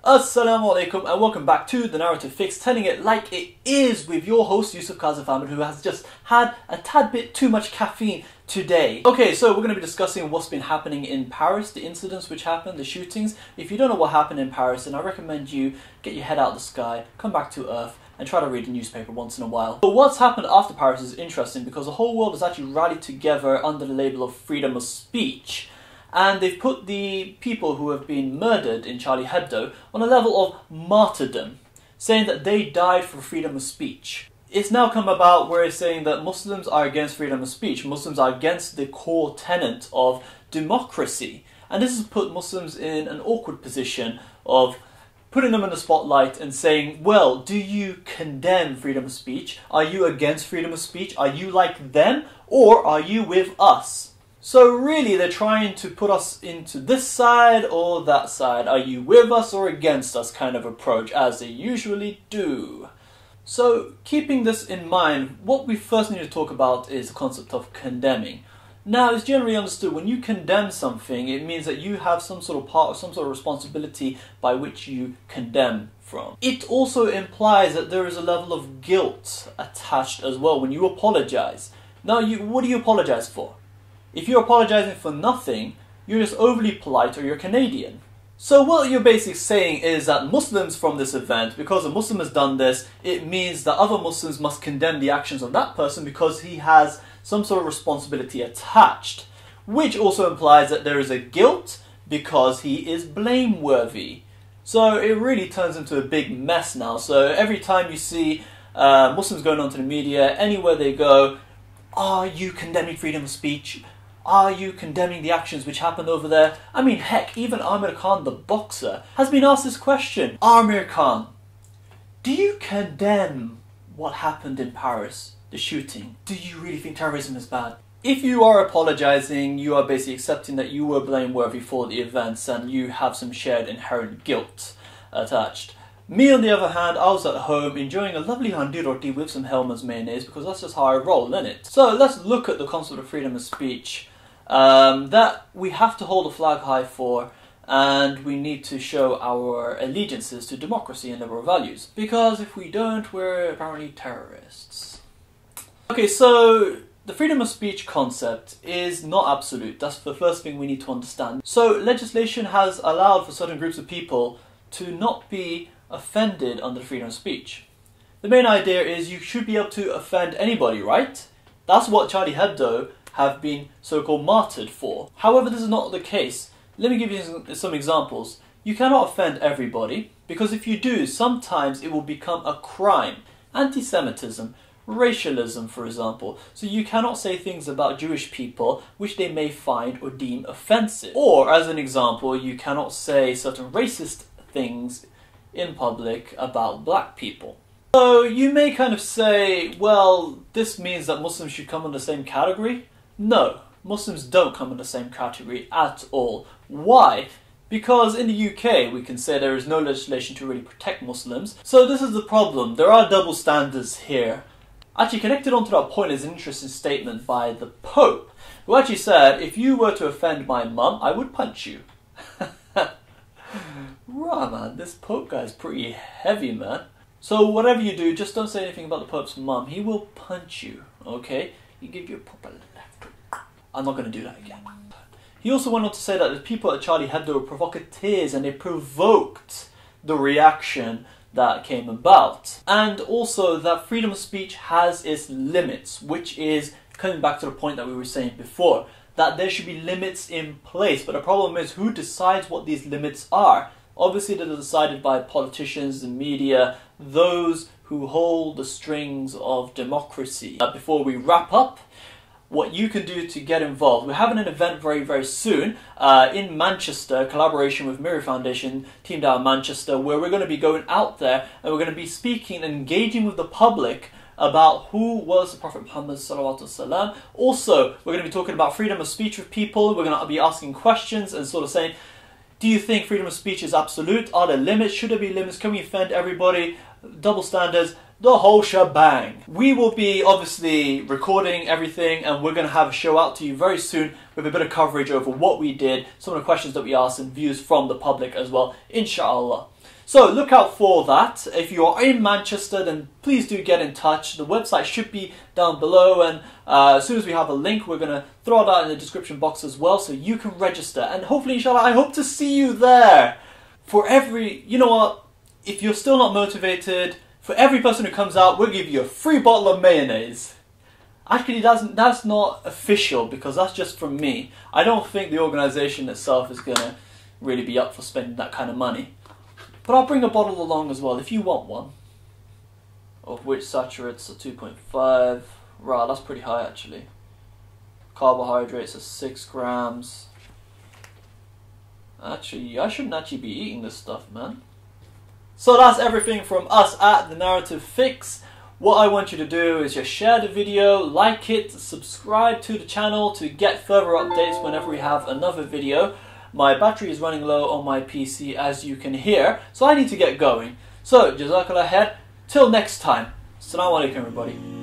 Assalamu alaikum and welcome back to The Narrative Fix, telling it like it is with your host Yusuf Kazif Ahmed, who has just had a tad bit too much caffeine today. Okay, so we're going to be discussing what's been happening in Paris, the incidents which happened, the shootings. If you don't know what happened in Paris, then I recommend you get your head out of the sky, come back to Earth, and try to read a newspaper once in a while. But what's happened after Paris is interesting because the whole world has actually rallied together under the label of freedom of speech. And they've put the people who have been murdered in Charlie Hebdo on a level of martyrdom, saying that they died for freedom of speech. It's now come about where it's saying that Muslims are against freedom of speech. Muslims are against the core tenet of democracy. And this has put Muslims in an awkward position of putting them in the spotlight and saying, well, do you condemn freedom of speech? Are you against freedom of speech? Are you like them? Or are you with us? So really, they're trying to put us into this side or that side. Are you with us or against us kind of approach, as they usually do. So keeping this in mind, what we first need to talk about is the concept of condemning. Now, it's generally understood when you condemn something, it means that you have some sort of part or some sort of responsibility by which you condemn from. It also implies that there is a level of guilt attached as well when you apologize. Now, what do you apologize for? If you're apologizing for nothing, you're just overly polite or you're Canadian. So what you're basically saying is that Muslims from this event, because a Muslim has done this, it means that other Muslims must condemn the actions of that person because he has some sort of responsibility attached. Which also implies that there is a guilt because he is blameworthy. So it really turns into a big mess now. So every time you see Muslims going onto the media, anywhere they go, are you condemning freedom of speech? Are you condemning the actions which happened over there? I mean, heck, even Amir Khan, the boxer, has been asked this question. Amir Khan, do you condemn what happened in Paris, the shooting? Do you really think terrorism is bad? If you are apologizing, you are basically accepting that you were blameworthy for the events and you have some shared inherent guilt attached. Me, on the other hand, I was at home enjoying a lovely handi roti with some Hellmann's mayonnaise because that's just how I roll, innit? So let's look at the concept of freedom of speech that we have to hold a flag high for, and we need to show our allegiances to democracy and liberal values. Because if we don't, we're apparently terrorists. Okay, so the freedom of speech concept is not absolute. That's the first thing we need to understand. So legislation has allowed for certain groups of people to not be offended under freedom of speech. The main idea is you should be able to offend anybody, right? That's what Charlie Hebdo have been so-called martyred for. However, this is not the case. Let me give you some examples. You cannot offend everybody, because if you do, sometimes it will become a crime. Anti-Semitism, racialism, for example. So you cannot say things about Jewish people which they may find or deem offensive. Or, as an example, you cannot say certain racist things in public about black people. So you may kind of say, well, this means that Muslims should come in the same category. No, Muslims don't come in the same category at all. Why? Because in the UK we can say there is no legislation to really protect Muslims. So this is the problem. There are double standards here. Actually, connected onto that point is an interesting statement by the Pope, who actually said, if you were to offend my mum, I would punch you. Right, man, this Pope guy is pretty heavy, man. So whatever you do, just don't say anything about the Pope's mum. He will punch you, okay? He give you a proper left. I'm not going to do that again. He also went on to say that the people at Charlie Hebdo were provocateurs and they provoked the reaction that came about. And also that freedom of speech has its limits, which is coming back to the point that we were saying before, that there should be limits in place. But the problem is, who decides what these limits are? Obviously, they're decided by politicians, the media, those who hold the strings of democracy. Before we wrap up, what you can do to get involved. We're having an event very, very soon in Manchester, collaboration with Mirror Foundation, teamed out in Manchester, where we're going to be going out there and we're going to be speaking and engaging with the public about who was the Prophet Muhammad sallallahu alaihi wasallam. Also, we're going to be talking about freedom of speech with people. We're going to be asking questions and sort of saying, do you think freedom of speech is absolute? Are there limits? Should there be limits? Can we offend everybody? Double standards? The whole shebang. We will be obviously recording everything and we're going to have a show out to you very soon with a bit of coverage over what we did, some of the questions that we asked and views from the public as well, inshallah. So look out for that. If you are in Manchester, then please do get in touch. The website should be down below, and as soon as we have a link, we're going to throw that in the description box as well, so you can register. And hopefully, inshallah, I hope to see you there. For every, you know what, if you're still not motivated, for every person who comes out, we'll give you a free bottle of mayonnaise. Actually, that's not official, because that's just from me. I don't think the organisation itself is going to really be up for spending that kind of money. But I'll bring a bottle along as well, if you want one. Of which saturates are 2.5. Right, that's pretty high actually. Carbohydrates are 6 grams. Actually, I shouldn't actually be eating this stuff, man. So that's everything from us at The Narrative Fix. What I want you to do is just share the video, like it, subscribe to the channel to get further updates whenever we have another video. My battery is running low on my PC, as you can hear, so I need to get going. So, Jazakallah khair, till next time. Assalamu alaikum everybody.